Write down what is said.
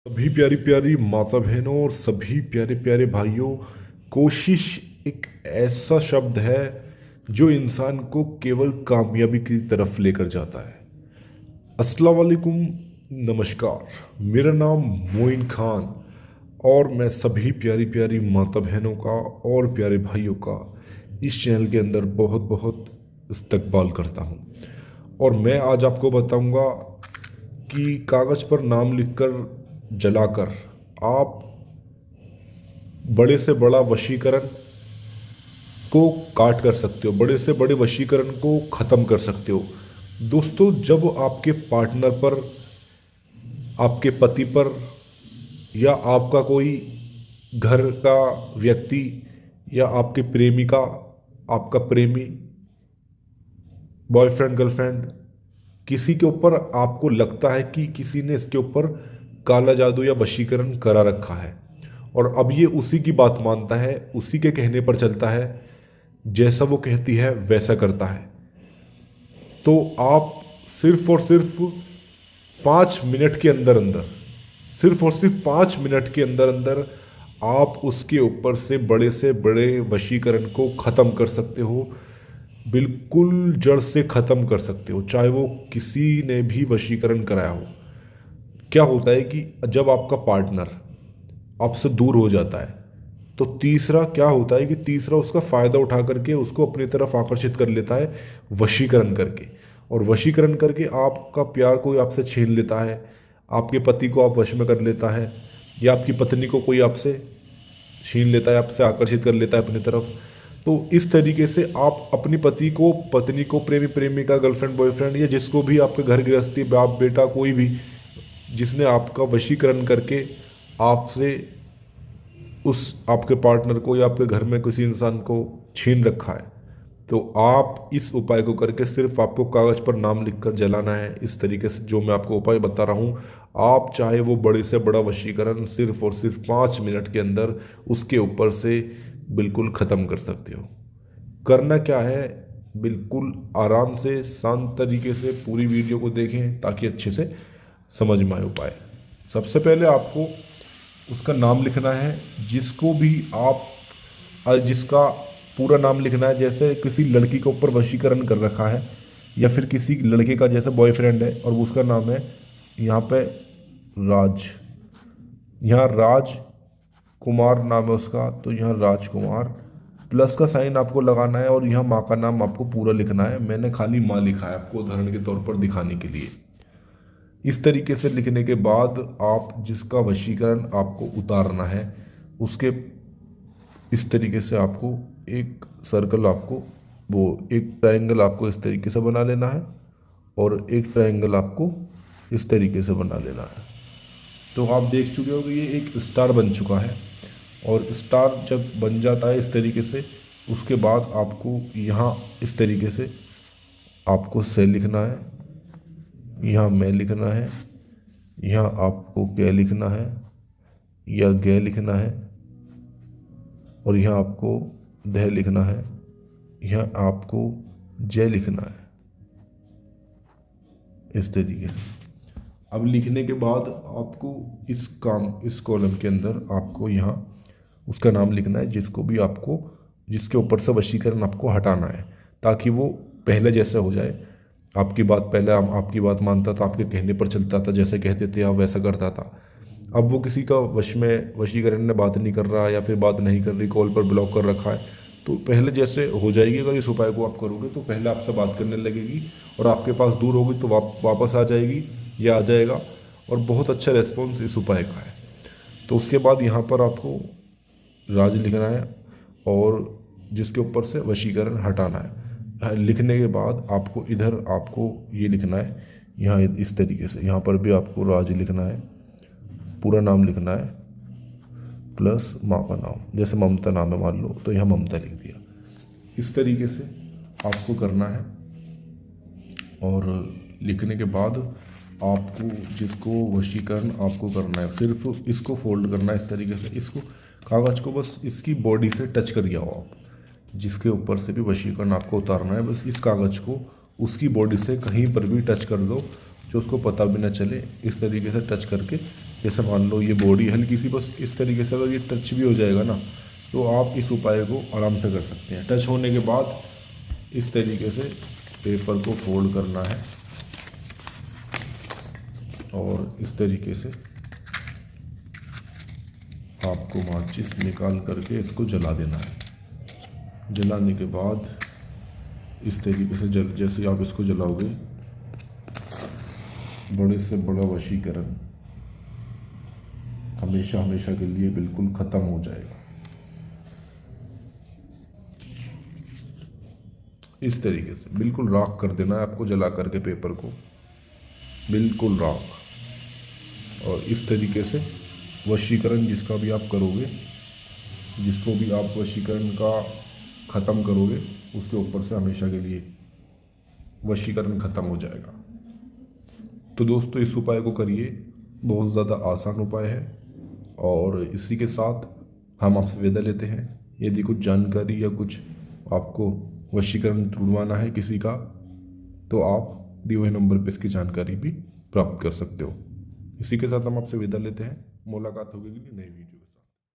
सभी प्यारी प्यारी माता बहनों और सभी प्यारे प्यारे भाइयों, कोशिश एक ऐसा शब्द है जो इंसान को केवल कामयाबी की तरफ लेकर जाता है। अस्सलाम वालेकुम, नमस्कार। मेरा नाम मोइन खान और मैं सभी प्यारी प्यारी माता बहनों का और प्यारे भाइयों का इस चैनल के अंदर बहुत बहुत इस्तकबाल करता हूँ। और मैं आज आपको बताऊँगा कि कागज़ पर नाम लिखकर जलाकर आप बड़े से बड़ा वशीकरण को काट कर सकते हो, बड़े से बड़े वशीकरण को ख़त्म कर सकते हो। दोस्तों, जब आपके पार्टनर पर, आपके पति पर या आपका कोई घर का व्यक्ति या आपके प्रेमिका, आपका प्रेमी, बॉयफ्रेंड, गर्लफ्रेंड, किसी के ऊपर आपको लगता है कि किसी ने इसके ऊपर काला जादू या वशीकरण करा रखा है और अब ये उसी की बात मानता है, उसी के कहने पर चलता है, जैसा वो कहती है वैसा करता है, तो आप सिर्फ और सिर्फ 5 मिनट के अंदर अंदर, सिर्फ और सिर्फ 5 मिनट के अंदर अंदर आप उसके ऊपर से बड़े वशीकरण को ख़त्म कर सकते हो। बिल्कुल जड़ से ख़त्म कर सकते हो, चाहे वो किसी ने भी वशीकरण कराया हो। क्या होता है कि जब आपका पार्टनर आपसे दूर हो जाता है तो तीसरा क्या होता है कि तीसरा उसका फ़ायदा उठा करके उसको अपनी तरफ आकर्षित कर लेता है, वशीकरण करके। और वशीकरण करके आपका प्यार कोई आपसे छीन लेता है, आपके पति को आप वश में कर लेता है, या आपकी पत्नी को कोई आपसे छीन लेता है, आपसे आकर्षित कर लेता है अपनी तरफ। तो इस तरीके से आप अपनी पति को, पत्नी को, प्रेमी प्रेमिका, गर्लफ्रेंड बॉयफ्रेंड, या जिसको भी आपके घर गृहस्थी, बाप बेटा, कोई भी जिसने आपका वशीकरण करके आपसे, उस आपके पार्टनर को या आपके घर में किसी इंसान को छीन रखा है, तो आप इस उपाय को करके सिर्फ आपको कागज़ पर नाम लिखकर जलाना है। इस तरीके से जो मैं आपको उपाय बता रहा हूँ, आप चाहे वो बड़े से बड़ा वशीकरण सिर्फ और सिर्फ 5 मिनट के अंदर उसके ऊपर से बिल्कुल ख़त्म कर सकते हो। करना क्या है, बिल्कुल आराम से शांत तरीके से पूरी वीडियो को देखें ताकि अच्छे से समझ में आए उपाय। सबसे पहले आपको उसका नाम लिखना है, जिसको भी आप, जिसका पूरा नाम लिखना है। जैसे किसी लड़की के ऊपर वशीकरण कर रखा है या फिर किसी लड़के का जैसे बॉयफ्रेंड है और उसका नाम है यहाँ पे राज, यहाँ राज कुमार नाम है उसका, तो यहाँ राजकुमार, प्लस का साइन आपको लगाना है और यहाँ माँ का नाम आपको पूरा लिखना है। मैंने खाली माँ लिखा है आपको उदाहरण के तौर पर दिखाने के लिए। इस तरीके से लिखने के बाद आप जिसका वशीकरण आपको उतारना है उसके इस तरीके से आपको एक सर्कल, आपको वो एक ट्रायंगल आपको इस तरीके से बना लेना है और एक ट्रायंगल आपको इस तरीके से बना लेना है। तो आप देख चुके हो कि ये एक स्टार बन चुका है। और स्टार जब बन जाता है इस तरीके से, उसके बाद आपको यहाँ इस तरीके से आपको से लिखना है, यहाँ मैं लिखना है, यहाँ आपको कै लिखना है या गे लिखना है, और यहाँ आपको दह लिखना है, यहाँ आपको जय लिखना है, इस तरीके से। अब लिखने के बाद आपको इस कॉलम के अंदर आपको यहाँ उसका नाम लिखना है, जिसको भी आपको, जिसके ऊपर से वशीकरण आपको हटाना है, ताकि वो पहले जैसा हो जाए। आपकी बात, पहले आपकी बात मानता था, आपके कहने पर चलता था, जैसे कहते थे आप वैसा करता था। अब वो किसी का वशीकरण में बात नहीं कर रहा या फिर बात नहीं कर रही, कॉल पर ब्लॉक कर रखा है, तो पहले जैसे हो जाएगी। अगर इस उपाय को आप करोगे तो पहले आपसे बात करने लगेगी और आपके पास दूर होगी तो वापस आ जाएगी या आ जाएगा। और बहुत अच्छा रेस्पॉन्स इस उपाय का है। तो उसके बाद यहाँ पर आपको राज लिखना है और जिसके ऊपर से वशीकरण हटाना है। लिखने के बाद आपको इधर आपको ये लिखना है, यहाँ इस तरीके से, यहाँ पर भी आपको राज लिखना है, पूरा नाम लिखना है, प्लस माँ का नाम, जैसे ममता नाम है मान लो तो यहाँ ममता लिख दिया। इस तरीके से आपको करना है। और लिखने के बाद आपको जिसको वशीकरण आपको करना है, सिर्फ इसको फोल्ड करना है इस तरीके से, इसको कागज़ को बस इसकी बॉडी से टच कर गया हो आप, जिसके ऊपर से भी वशीकरण आपको उतारना है, बस इस कागज़ को उसकी बॉडी से कहीं पर भी टच कर दो, जो उसको पता भी ना चले। इस तरीके से टच करके जैसे मान लो ये बॉडी हल्की सी, बस इस तरीके से अगर ये टच भी हो जाएगा ना, तो आप इस उपाय को आराम से कर सकते हैं। टच होने के बाद इस तरीके से पेपर को फोल्ड करना है और इस तरीके से आपको माचिस निकाल करके इसको जला देना है। जलाने के बाद इस तरीके से जैसे आप इसको जलाओगे, बड़े से बड़ा वशीकरण हमेशा हमेशा के लिए बिल्कुल ख़त्म हो जाएगा। इस तरीके से बिल्कुल राख कर देना है आपको, जला करके पेपर को बिल्कुल राख। और इस तरीके से वशीकरण जिसका भी आप करोगे, जिसको भी आप वशीकरण का ख़त्म करोगे, उसके ऊपर से हमेशा के लिए वशीकरण ख़त्म हो जाएगा। तो दोस्तों इस उपाय को करिए, बहुत ज़्यादा आसान उपाय है। और इसी के साथ हम आपसे विदा लेते हैं। यदि कुछ जानकारी या कुछ आपको वशीकरण ढूंढवाना है किसी का, तो आप दिए हुए नंबर पर इसकी जानकारी भी प्राप्त कर सकते हो। इसी के साथ हम आपसे विदा लेते हैं। मुलाकात होगी नई वीडियो।